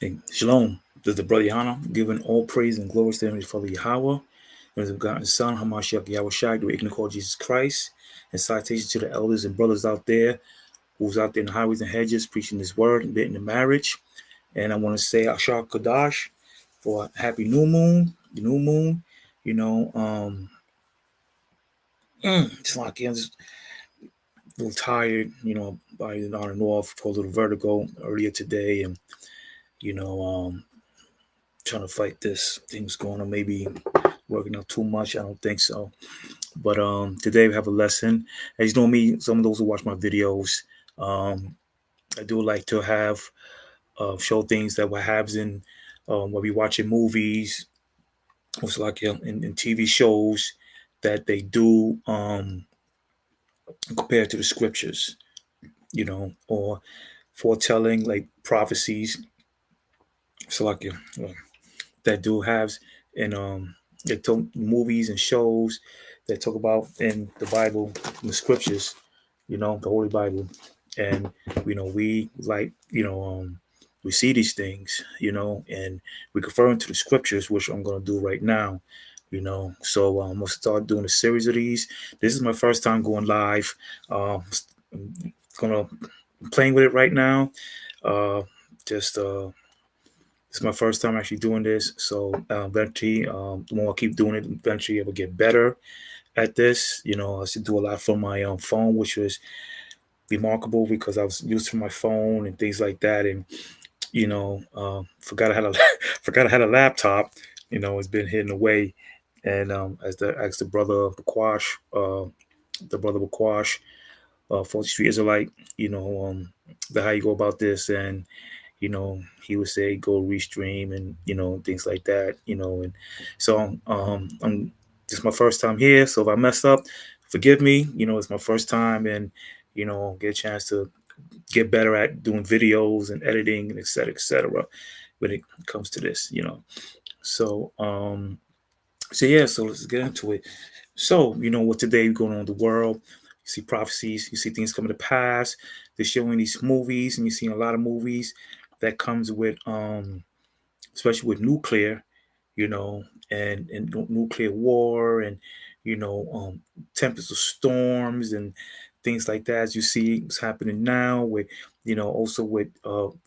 And Shalom. This is the brother Yana, giving all praise and glory to the Father Yahweh, and his begotten Son, Hamashiach Yahweh Shai, the way you can call Jesus Christ, and citation to the elders and brothers out there who's out there in the highways and hedges preaching His word and getting the marriage. And I want to say Ashar Kadash for a happy new moon, the new moon. You know, it's like I'm just a little tired. Body on and off, called a little vertigo earlier today, and you know, trying to fight this thing's going on. Maybe working out too much. I don't think so. But today we have a lesson. As you know me, some of those who watch my videos, um, I do like to have show things that what happens in when we watching movies, also like in TV shows that they do compared to the scriptures, or foretelling like prophecies. So like that do have in they talk movies and shows that talk about in the Bible, in the scriptures, the Holy Bible, and we like we see these things, and we refer to the scriptures, which I'm gonna do right now. So I'm gonna start doing a series of these. This is my first time going live. I'm gonna playing with it right now. Just It's my first time actually doing this, so eventually, the more I keep doing it, eventually I will get better at this. I used to do a lot from my phone, which was remarkable because I was used to my phone and things like that, and forgot I had a forgot I had a laptop. It's been hidden away, and as the brother Bakwash, the brother Bakwash, 40th Street Israelite, the how you go about this, and he would say go restream and things like that, and so I'm this is my first time here, so if I mess up, forgive me. It's my first time, and get a chance to get better at doing videos and editing and et cetera, when it comes to this, so yeah, so let's get into it. So what today going on in the world, you see prophecies, you see things coming to pass. They're showing these movies, and you're seeing a lot of movies that comes with especially with nuclear, you know, and nuclear war, and tempest of storms and things like that. As you see what's happening now with also with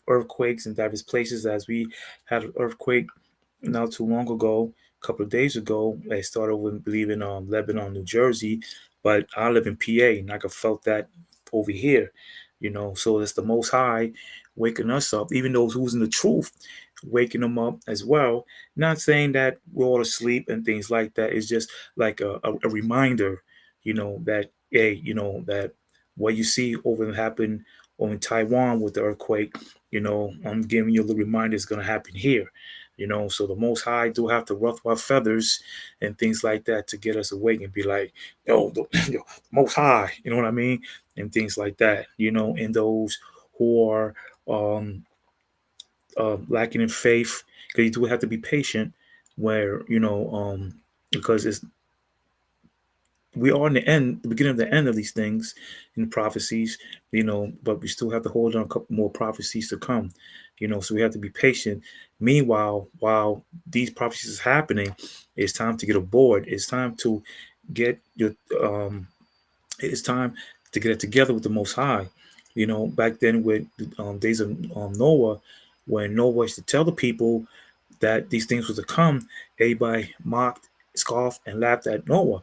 earthquakes in diverse places. As we had an earthquake not too long ago, a couple of days ago. I started with believing Lebanon, New Jersey, but I live in PA, and I could felt that over here. So it's the Most High waking us up, even those who's in the truth, waking them up as well. Not saying that we're all asleep and things like that. It's just like a reminder, that hey, that what you see over and happen over in Taiwan with the earthquake, I'm giving you a little reminder it's gonna happen here. So the Most High do have to ruffle our feathers and things like that to get us awake and be like, yo, the Most High, you know what I mean, and things like that. And those who are um, lacking in faith, because you do have to be patient, where because it's we are in the end, the beginning of the end of these things in prophecies, but we still have to hold on a couple more prophecies to come, so we have to be patient. Meanwhile, while these prophecies is happening, it's time to get aboard. It's time to get your, it's time to get it together with the Most High. Back then with the days of Noah, when Noah used to tell the people that these things was to come, everybody mocked, scoffed, and laughed at Noah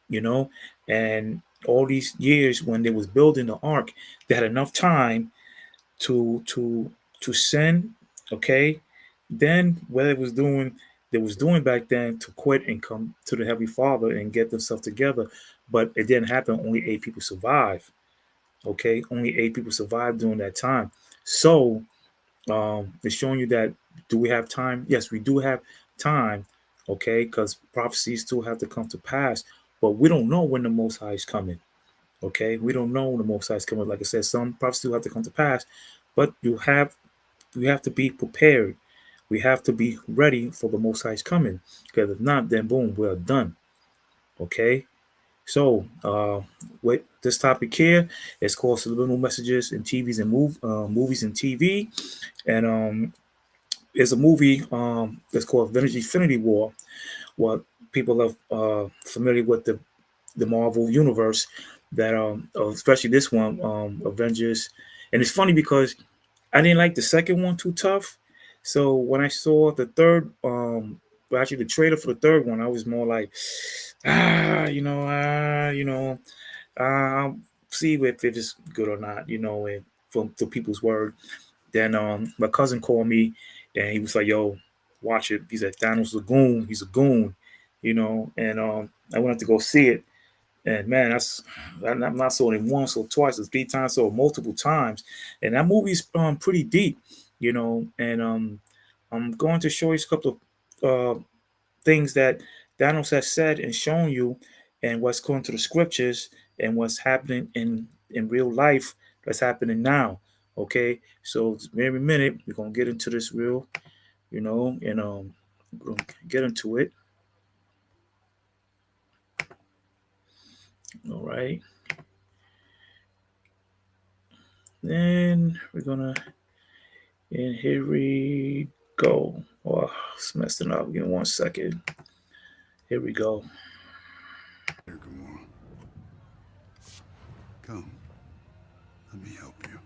you know and all these years when they was building the ark, they had enough time to send, okay, then what they was doing back then to quit and come to the Heavenly Father and get themselves together. But it didn't happen. Only 8 people survived. Okay, only 8 people survived during that time. So they're showing you that, do we have time? Yes, we do have time, okay, because prophecies still have to come to pass, but we don't know when the Most High is coming, okay? We don't know when the Most High is coming. Like I said, some prophecies still have to come to pass, but we have to be prepared. We have to be ready for the Most High's coming, because if not, then boom, we're done, okay? So, with this topic here, it's called Subliminal Messages in TVs and movies and TV, and There's a movie that's called Infinity War. What people are familiar with the Marvel universe, that especially this one, Avengers. And it's funny because I didn't like the second one too tough. So when I saw the third, well, actually the trailer for the third one, I was more like, I'll see if it's good or not, and from the people's word. Then my cousin called me and he was like, "Yo, watch it." He said, "Thanos a goon. He's a goon," And I wanted to go see it. And man, I'm not saw it once or twice or three times, so multiple times. And that movie's pretty deep, And I'm going to show you a couple of things that Thanos has said and shown you, and what's going to the scriptures and what's happening in real life that's happening now. Okay, so every minute we're gonna get into this real, and we're gonna get into it. All right, then we're gonna, and here we go. Oh, it's messing up. Give me 1 second. Here we go. Here, Gamora. Come, let me help you.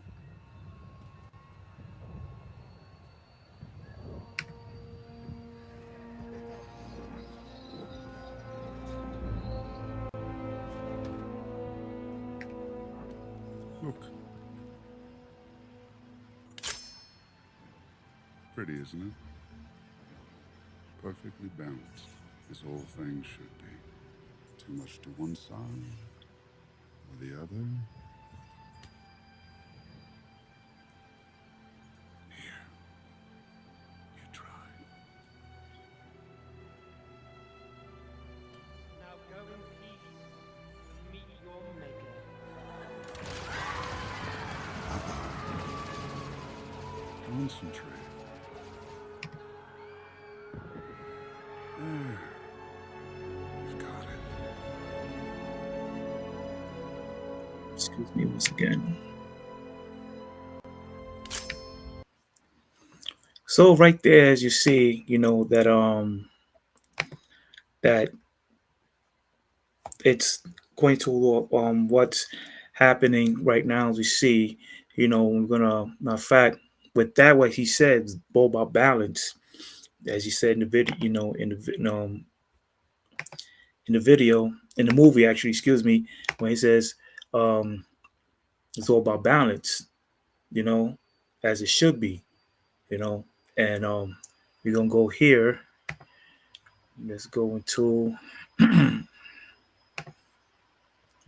Look. Pretty, isn't it? Perfectly balanced, as all things should be. Too much to one side or the other. Here, you try. Now go in peace and meet your maker. Concentrate. There. You've got it. Excuse me once again. So right there, as you see, that it's going to what's happening right now as we see. We're gonna, matter of fact, with that, what he said is all about balance, as he said in the video, in the video, in the movie, actually, excuse me, when he says um, it's all about balance, you know, as it should be, you know, and we're gonna go here. Let's go into. We're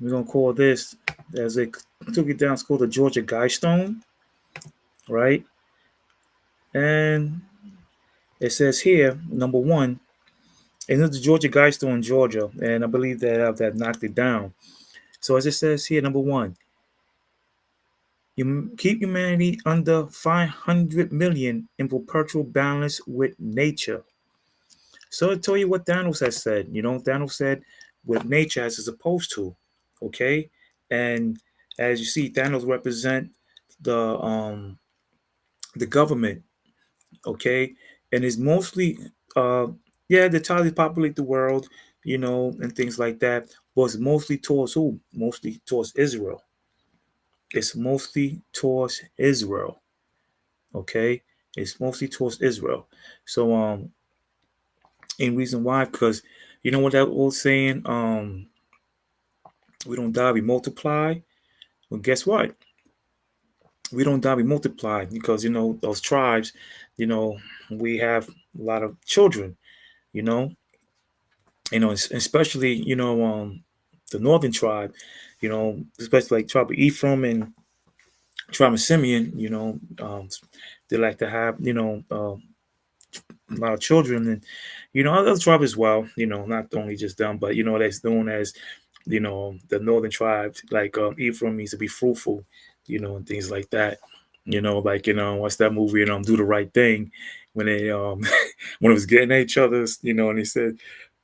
gonna call this, as it took it down. It's called the Georgia Guidestone, right? And it says here, number one, and it's the Georgia Guidestone in Georgia, and I believe that knocked it down. So as it says here, number one, you keep humanity under 500 million in perpetual balance with nature. So I tell you what Thanos has said. Thanos said with nature as is opposed to, okay? And as you see, Thanos represent the government, okay? And it's mostly yeah, the titles populate the world, and things like that. But it's mostly towards who? Mostly towards Israel. It's mostly towards Israel. Okay? It's mostly towards Israel. So and reason why, because you know what that old saying, we don't die, we multiply. Well, guess what? We don't die, we multiply, because those tribes, you know, we have a lot of children, you know, especially the northern tribe, especially like tribe of Ephraim and tribe of Simeon, they like to have a lot of children, and other tribes as well, not only just them, but that's known as the northern tribes, like Ephraim means to be fruitful, and things like that. Like what's that movie? And Do the Right Thing, when they when it was getting at each other, and he said,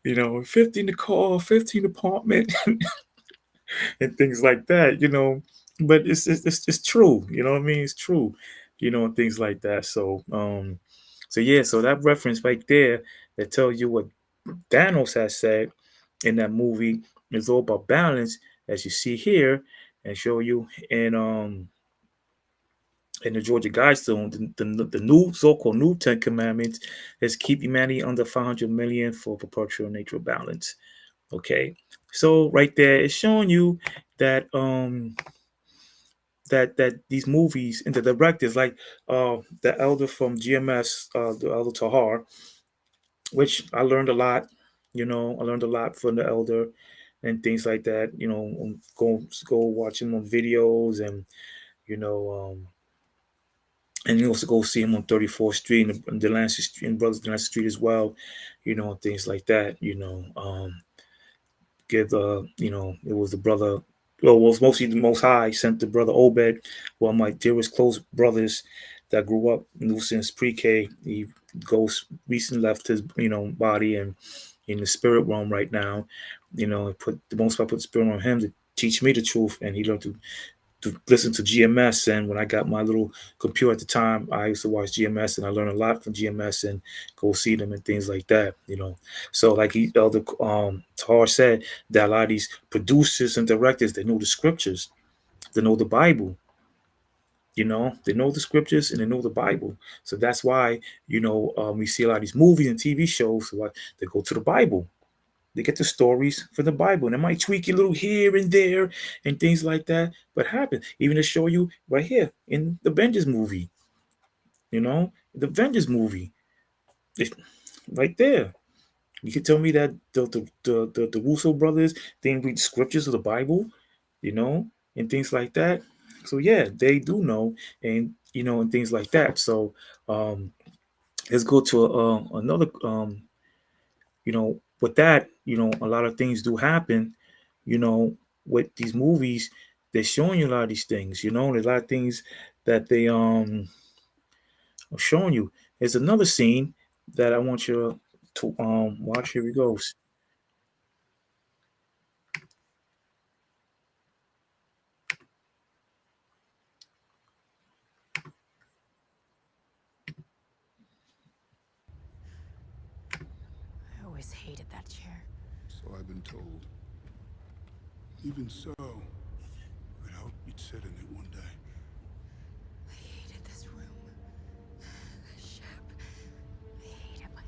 15 to call, 15 apartment, and things like that. But it's true. You know what I mean? It's true. And things like that. So So yeah, so that reference right there that tells you what Thanos has said in that movie is all about balance, as you see here, and show you in the Georgia Guidestone, the new so-called new Ten Commandments is keep humanity under 500 million for perpetual natural balance. Okay, so right there, it's showing you that these movies and the directors like the elder from GMS, the elder Tahar, which I learned a lot. I learned a lot from the elder and things like that. Go watching on videos you know and you also go see him on 34th Street and Delancey Street and Brothers Delancey Street as well. Things like that. Give it was the brother, well, it was mostly the Most High sent the brother Obed, one of my dearest close brothers that grew up knew since pre-K. He goes recently left his body and in the spirit realm right now. Put the Most High put the spirit on him to teach me the truth, and he learned to listen to GMS. And when I got my little computer at the time, I used to watch GMS, and I learned a lot from GMS and go see them and things like that. So like Elder Tar said, that a lot of these producers and directors, they know the scriptures, they know the Bible. They know the scriptures and they know the Bible. So that's why we see a lot of these movies and TV shows. So they go to the Bible. They get the stories from the Bible, and they might tweak a little here and there and things like that. But happen even to show you right here in the Avengers movie. The Avengers movie, it's right there. You can tell me that the Russo brothers didn't read the scriptures of the Bible, you know, and things like that. So yeah, they do know, and and things like that. So um, let's go to another with that, a lot of things do happen, you know, with these movies. They're showing you a lot of these things, there's a lot of things that they are showing you. There's another scene that I want you to watch. Here we goes. I always hated that chair. So I've been told. Even so, I'd hoped you'd sit in it one day. I hated this room. Shep. I hated my life.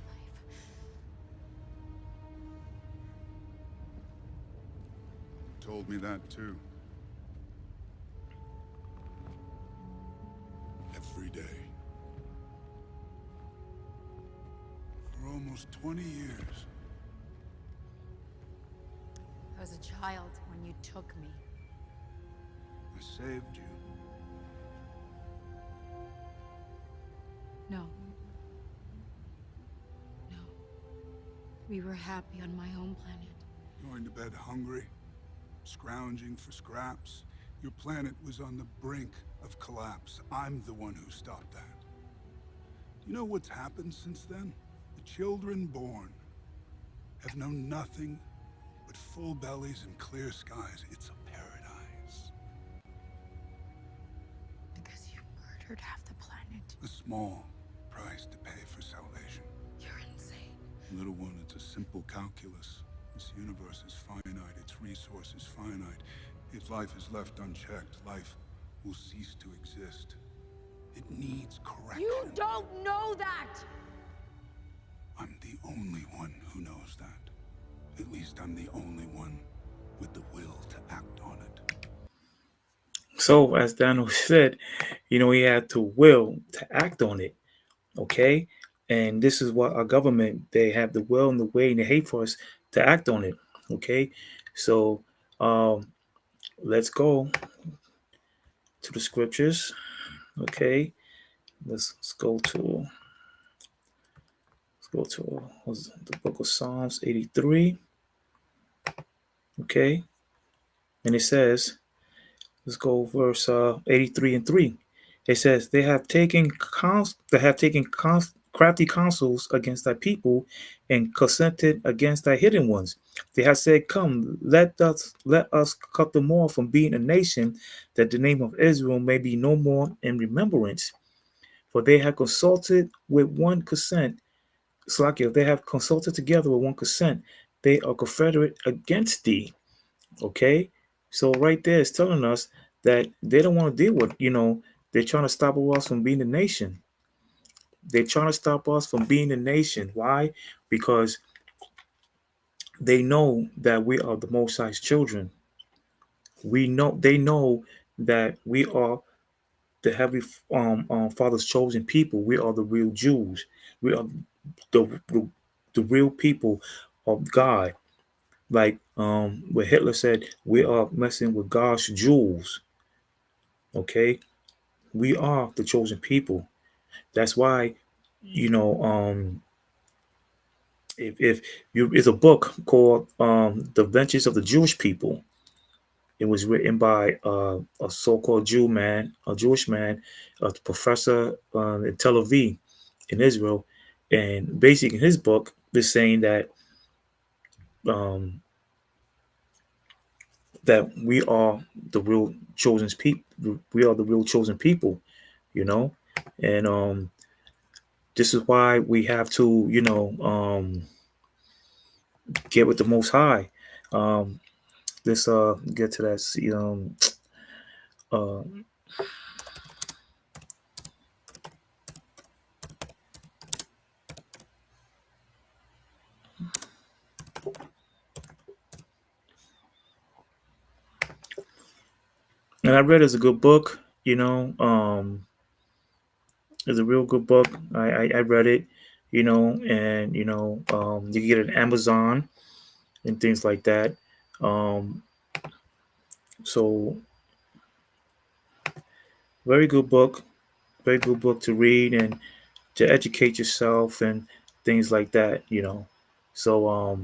You told me that too. Every day. For almost 20 years. I was a child when you took me. I saved you. No. No. We were happy on my home planet. Going to bed hungry, scrounging for scraps. Your planet was on the brink of collapse. I'm the one who stopped that. Do you know what's happened since then? The children born have known nothing but full bellies and clear skies. It's a paradise. Because you murdered half the planet. A small price to pay for salvation. You're insane. Little one, it's a simple calculus. This universe is finite, its resources finite. If life is left unchecked, life will cease to exist. It needs correction. You don't know that! I'm the only one who knows that. At least I'm the only one with the will to act on it. So as Daniel said, he had the will to act on it. Okay, and this is what our government, they have the will and the way and the hate for us to act on it. Okay, so let's go to the scriptures. Okay, let's go to the book of Psalms 83. Okay, and it says, let's go verse 83 and 3. It says, they have taken crafty counsels against thy people and consented against thy hidden ones. They have said, come, let us cut them off from being a nation, that the name of Israel may be no more in remembrance. For they have consulted with one consent. Slakia, if they have consulted together with one consent, they are confederate against thee. Okay? So right there it's telling us that they don't want to deal with, they're trying to stop us from being a nation. They're trying to stop us from being a nation. Why? Because they know that we are the Most High's children. They know that we are the heavenly Father's chosen people. We are the real Jews. We are the the, the real people of God. Like what Hitler said, we are messing with God's jewels. Okay, we are the chosen people. That's why, you know, if you, it's a book called The Ventures of the Jewish People. It was written by a so-called Jew man, a Jewish man, a professor in Tel Aviv, in Israel, and basically in his book, is saying um, that we are the real chosen people. We are the real chosen people, you know, and this is why we have to, get with the Most High. Um, let's get to that. See, uh, and I read it's a good book. It's a real good book. I read it, and you can get it on Amazon and things like that. Um, so very good book, very good book to read and to educate yourself and things like that. So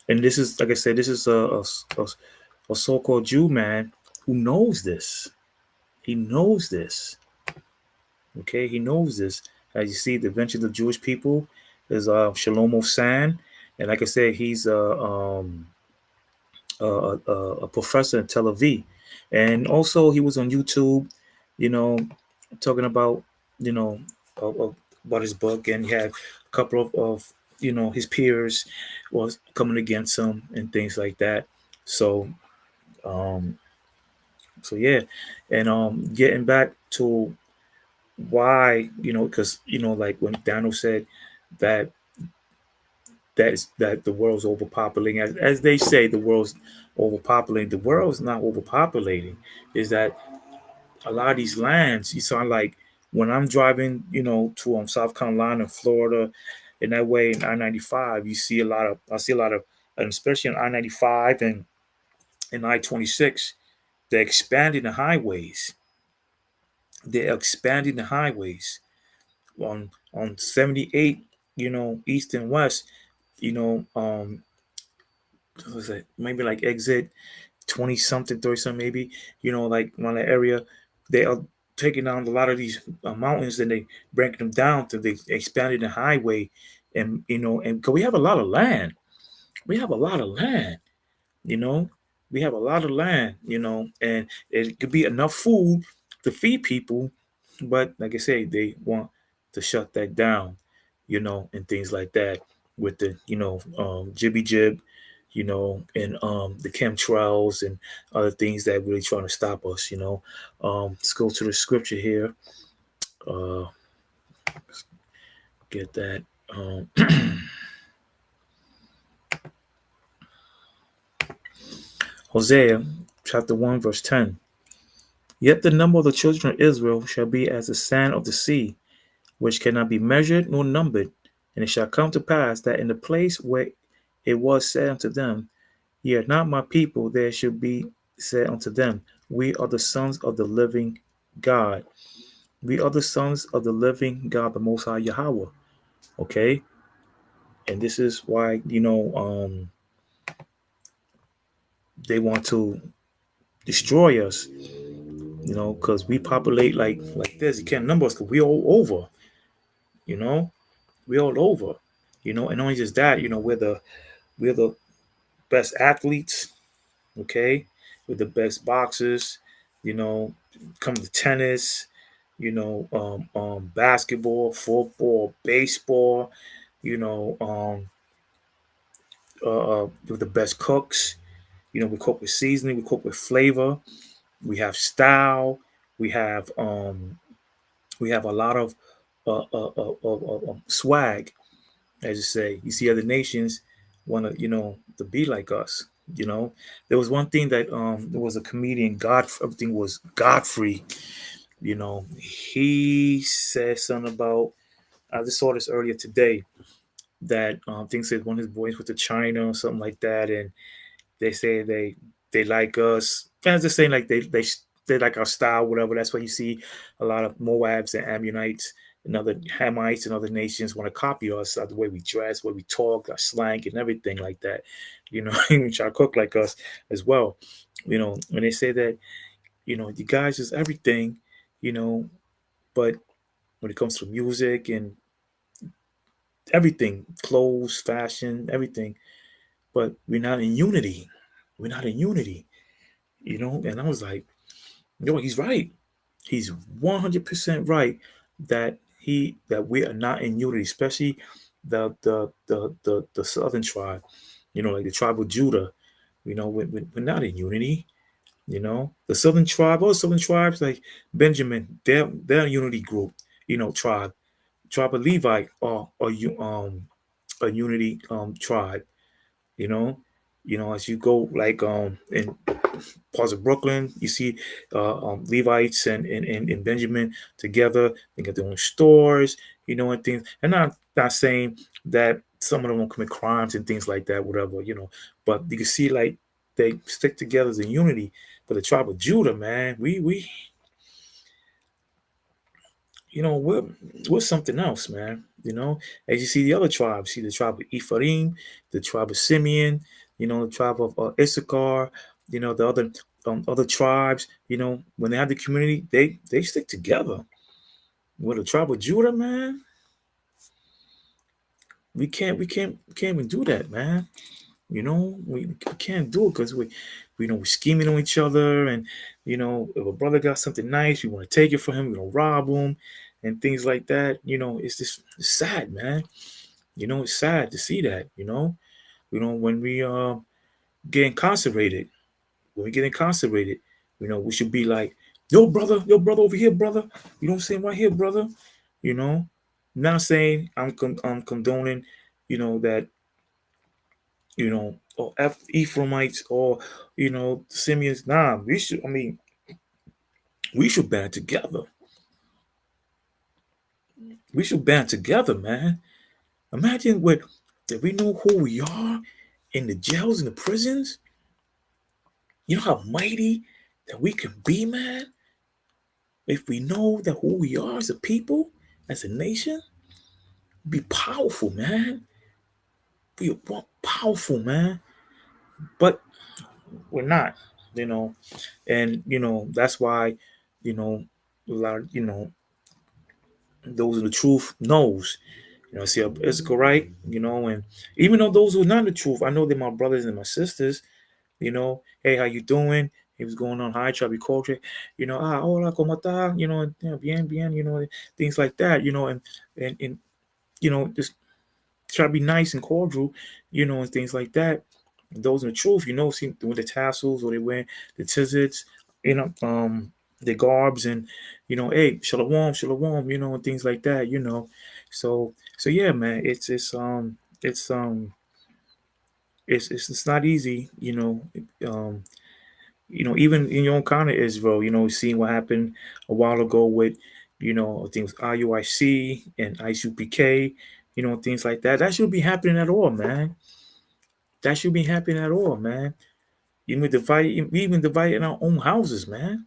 and this is, like I said, this is a so-called Jew man who knows this. He knows this. Okay, he knows this. As you see, the Adventures of Jewish People is Shalomo San, and like I said, he's a professor in Tel Aviv, and also he was on YouTube, you know, talking about you know about his book, and he had a couple of his peers was coming against him and things like that. So um, so yeah, and getting back to why, because like when Daniel said that that the world's overpopulating, as they say, the world's overpopulating. The world's not overpopulating. Is that a lot of these lands? You sound like when I'm driving, to South Carolina, Florida, in that way in I-95, you see a lot of I see a lot of, and especially in I-95 and I-26, they're expanding the highways. They're expanding the highways on 78, east and west, what was it, maybe like exit 20 something, 30 something, maybe, like around that area. They are taking down a lot of these mountains, and they breaking them down to they expanded the highway. And, and because we have a lot of land, we have a lot of land, you know, we have a lot of land, and it could be enough food to feed people. But like I say, they want to shut that down, and things like that with the, jibby jib, and the chemtrails and other things that really trying to stop us, let's go to the scripture here. Uh, get that. Um, Hosea chapter 1, verse 10. Yet the number of the children of Israel shall be as the sand of the sea, which cannot be measured nor numbered. And it shall come to pass that in the place where it was said unto them, Ye are not my people, there should be said unto them, We are the sons of the living God. We are the sons of the living God, the Most High Yahweh. Okay? And this is why, they want to destroy us, because we populate like this. You can't number us because we all over, you know? We all over. And only just that, we're the best athletes, okay? We're the best boxers, you know, come to tennis, basketball, football, baseball, you know, with the best cooks. We cook with seasoning, we cook with flavor, we have style, we have a lot of swag, as you say. You see other nations want to to be like us. There was one thing that there was a comedian, God, everything was Godfrey. He said something about, I just saw this earlier today, that things said one of his boys went to China or something like that, and they say they like us. Fans just saying like they like our style, whatever. That's why you see a lot of Moabs and Ammonites and other Hamites and other nations want to copy us, the way we dress, the way we talk, our slang, and everything like that. And try to cook like us as well. When they say that, you guys is everything, you know, but when it comes to music and everything, clothes, fashion, everything, but we're not in unity. We're not in unity. And I was like, he's right. He's 100% right that we are not in unity, especially the southern tribe. Like the tribe of Judah. We're not in unity. The southern tribe, all the southern tribes like Benjamin, they're a unity group. Tribe of Levi are a unity tribe. You know, as you go like in parts of Brooklyn. You see Levites and Benjamin together. They got their own stores, and things. And not saying that some of them won't commit crimes and things like that, whatever. But you can see like they stick together as a unity. But the tribe of Judah, man, we we're something else, man. As you see the other tribes, see the tribe of Ephraim, the tribe of Simeon, the tribe of Issachar, the other tribes. When they have the community, they stick together. With the tribe of Judah, man, we can't even do that, man. We can't do it because we're scheming on each other, and if a brother got something nice, we want to take it from him, we're gonna rob him, and things like that. It's just it's sad, man. It's sad to see that. When we get incarcerated, when we get incarcerated, we should be like, yo brother over here, brother. You know what I'm saying, right here, brother. You know, not saying I'm condoning, that or Ephraimites or Simeons. Nah, we should. I mean, we should band together. We should band together, man. Imagine what if we know who we are in the jails and the prisons. You know how mighty that we can be, man. If we know that who we are as a people, as a nation, be powerful, man. Be powerful, man. But we're not, you know. And that's why, you know, a lot of those in the truth knows. I see Issachar, right? And even though those who are not in the truth, I know they're my brothers and my sisters. Hey, how you doing? He was going on high chubby culture, hola, como está? Yeah, bien, bien, things like that, and just try to be nice and cordial, and things like that. Those in the truth, see with the tassels or they wear the tizzits, the garbs and hey, shalom, shalom, and things like that. So yeah, man, it's it's not easy, even in your own kind of Israel, seeing what happened a while ago with, things IUIC and ICUPK, things like that. That should be happening at all, man. That should be happening at all, man. We even divide in our own houses, man.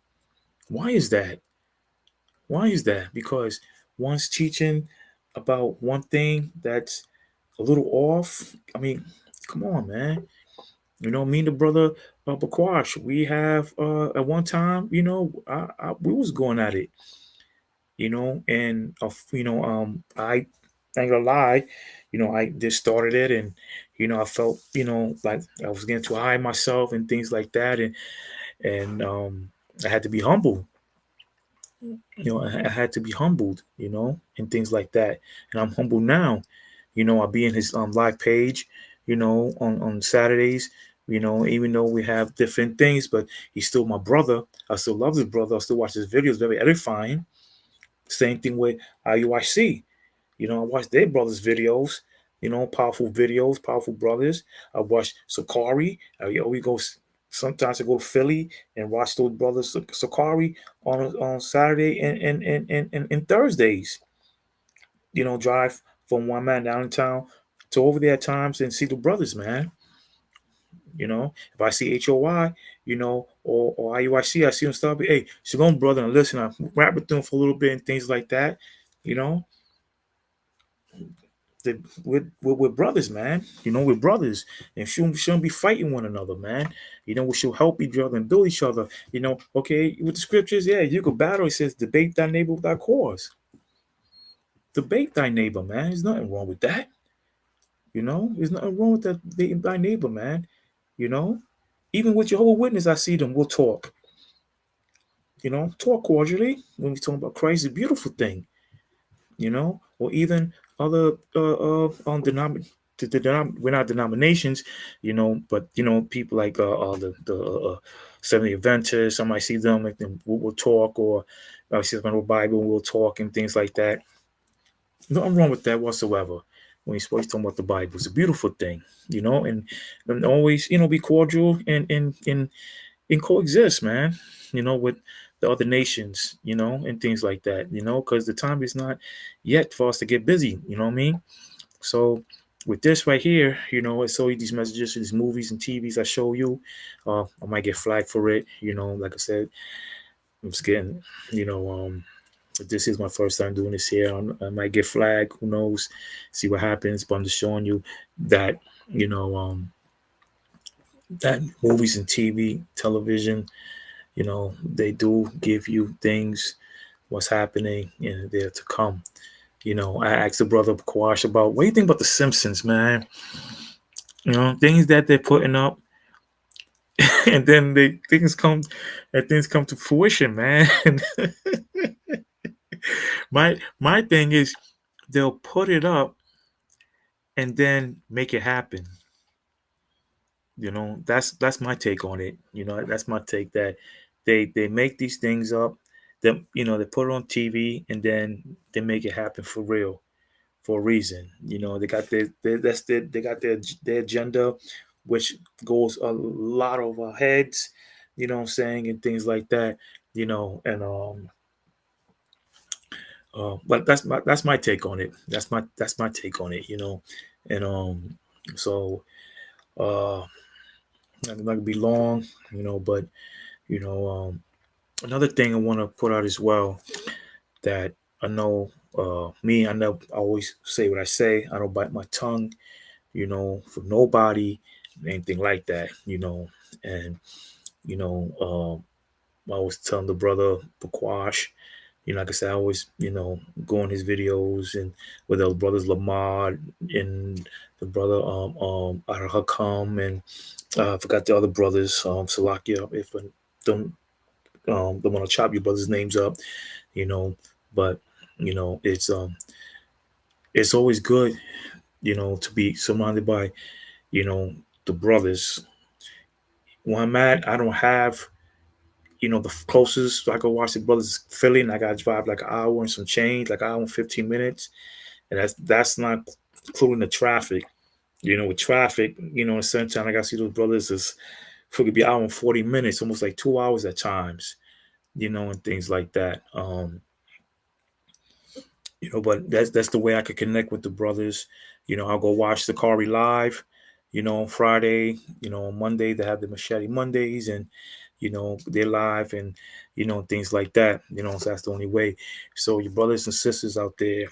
Why is that? Why is that? Because one's teaching about one thing that's a little off. I mean, come on, man. Me and the brother Bakwash, we have at one time, we was going at it, and I ain't gonna lie, I just started it, and I felt, like I was getting too high myself and things like that, and I had to be humble, I had to be humbled, and things like that. And I'm humble now. I'll be in his live page, on Saturdays. Even though we have different things, but he's still my brother. I still love his brother. I still watch his videos, very edifying. Same thing with IUIC. I watch their brothers' videos. Powerful videos, powerful brothers. I watch Sakari. We go. Sometimes I go to Philly and watch those brothers Sakari on Saturday and Thursdays. Drive from one man downtown to over there at times and see the brothers, man. If I see HOI, or IUIC, I see them stop. Hey, Shalom, brother, and listen, I rap with them for a little bit and things like that. You know, we're brothers, man. We're brothers, and shouldn't be fighting one another, man. We should help each other and build each other. Okay, with the scriptures, yeah, you could battle. It says, debate thy neighbor with thy cause. Debate thy neighbor, man. There's nothing wrong with that. There's nothing wrong with that. Debating thy neighbor, man. You know, even with Jehovah's Witness, I see them. We'll talk. Talk cordially when we talk about Christ. It's a beautiful thing. Or even other we're not denominations, but people like the Seventh Adventists. Some might see them, like them, we'll talk, or I see them in the Bible, we'll talk and things like that. Nothing wrong with that whatsoever. When you're supposed to talk about the Bible, it's a beautiful thing, and always be cordial and coexist, man. With the other nations, and things like that, because the time is not yet for us to get busy. You know what I mean? So with this right here, I show you these messages, these movies and TVs I show you. I might get flagged for it. Like I said, I'm just getting, you know, this is my first time doing this here. I might get flagged. Who knows? See what happens. But I'm just showing you that, you know, um, that movies and TV, television, they do give you things, what's happening and there to come. I asked the brother Quash about what do you think about the Simpsons, man? Things that they're putting up, and then things come to fruition, man. My thing is they'll put it up and then make it happen. That's my take on it. That's my take that they make these things up. They put it on TV and then they make it happen for real, for a reason. They got they got their agenda, which goes a lot over heads. What I'm saying, and things like that. And but that's my take on it. That's my take on it. And so not gonna be long. But you know another thing I want to put out as well, that I know, me, I always say what I say. I don't bite my tongue, for nobody, anything like that, and you know, I always telling the brother Bakwash, like I said, I always, go on his videos and with the brothers Lamar and the brother Arahakam, and I forgot the other brothers, Salakia, if I don't want to chop your brothers' names up, you know, but it's always good, to be surrounded by, you know, the brothers. When I'm at, I don't have, the closest I go watch the brothers Philly, and I got to drive like an hour and some change, like an hour and 15 minutes, and that's not including the traffic. With traffic, in sunshine, I got to see those brothers is for could be an hour and 40 minutes, almost like 2 hours at times, and things like that. But that's the way I could connect with the brothers. I'll go watch the Kari live, on Friday, on Monday they have the Machete Mondays, and they're live, and things like that. So that's the only way. So your brothers and sisters out there,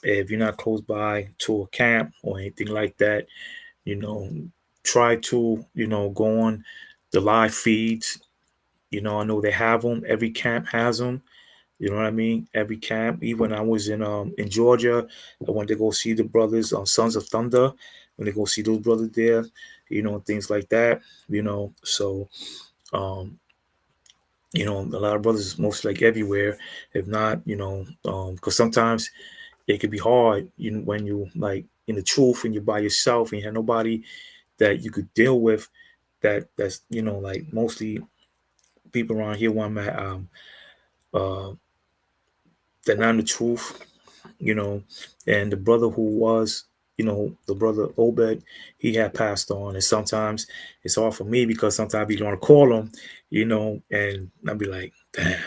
if you're not close by to a camp or anything like that, you know, try to go on the live feeds. I know they have them. Every camp has them. You know what I mean? Every camp. Even when I was in Georgia, I went to go see the brothers on Sons of Thunder. When they go see those brothers there, things like that. So um, A lot of brothers mostly like everywhere. If not, because sometimes it could be hard, when you like in the truth and you're by yourself and you have nobody that you could deal with. That's like mostly people around here want my uh they're not in the truth, you know, and the brother who was, the brother Obed, he had passed on, and sometimes it's hard for me because sometimes you don't want to call him, and I'll be like, damn,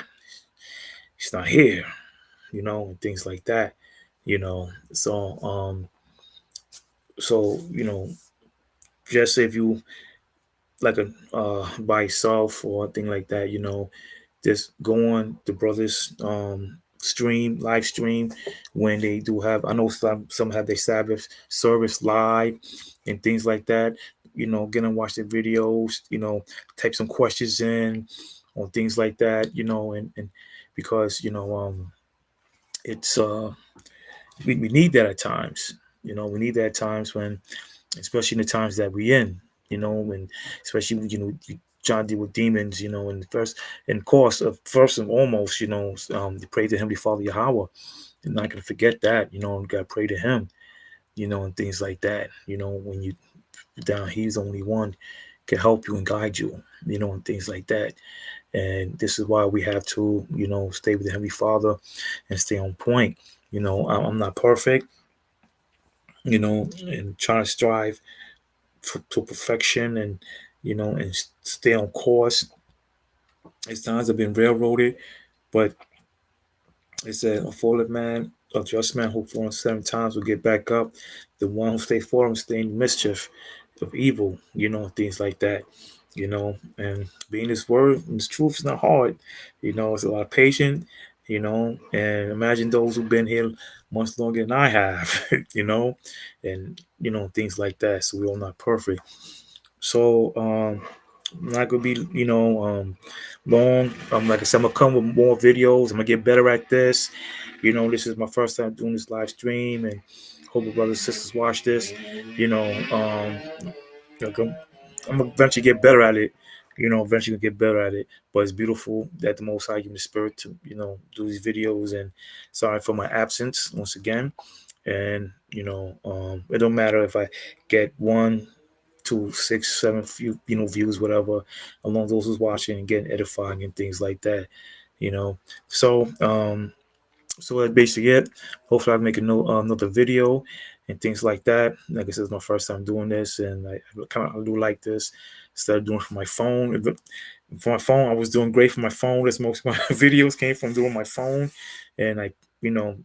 he's not here, and things like that, so just if you like a by yourself or a thing like that, just go on the brothers stream live stream when they do have. I know some have their Sabbath service live and things like that. Get and watch the videos. Type some questions in on things like that. And because it's we need that at times. We need that at times when, especially in the times that we in, when especially you trying to deal with demons, and first and of course first and almost, you pray to Heavenly Father Yahweh. You're not gonna forget that, and gotta pray to him, and things like that. When you down, he's the only one can help you and guide you, and things like that. And this is why we have to, stay with the Heavenly Father and stay on point. I'm not perfect, and trying to strive to perfection, and and stay on course. At times I've been railroaded, but it said a fallen man, a just man who fallen 7 times will get back up. The one who stay fallen will stay in mischief of evil, things like that. And being this word and this truth is not hard. It's a lot of patience, and imagine those who've been here much longer than I have, and things like that. So we're all not perfect. So not gonna be long. Like I said, I'm gonna come with more videos. I'm gonna get better at this. This is my first time doing this live stream, and hope my brothers and sisters watch this. You know, like I'm gonna eventually get better at it. Eventually get better at it. But it's beautiful that the Most High give me the spirit to do these videos. And sorry for my absence once again. And it don't matter if I get 1 2 6 7 few views, whatever, along those who's watching and getting edifying and things like that. So that's basically it. Hopefully, I make another video and things like that. Like I said, it's my first time doing this, and I do like this. Instead of doing it from my phone, for my phone, I was doing great for my phone. That's most of my videos came from doing my phone, and you know,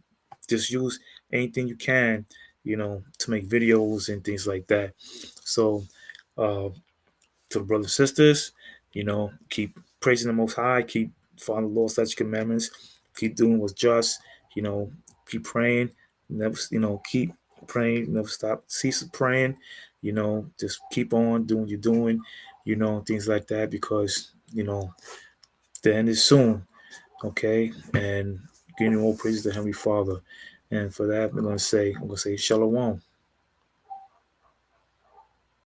just use anything you can, to make videos and things like that. So, uh, to the brothers and sisters, keep praising the Most High, keep following the Lord's statute commandments, keep doing what's just, you know, keep praying, never, keep praying, never stop, cease praying, just keep on doing what you're doing, things like that, because, the end is soon, okay? And giving all praise to Heavenly Father. And for that, I'm gonna say Shalom.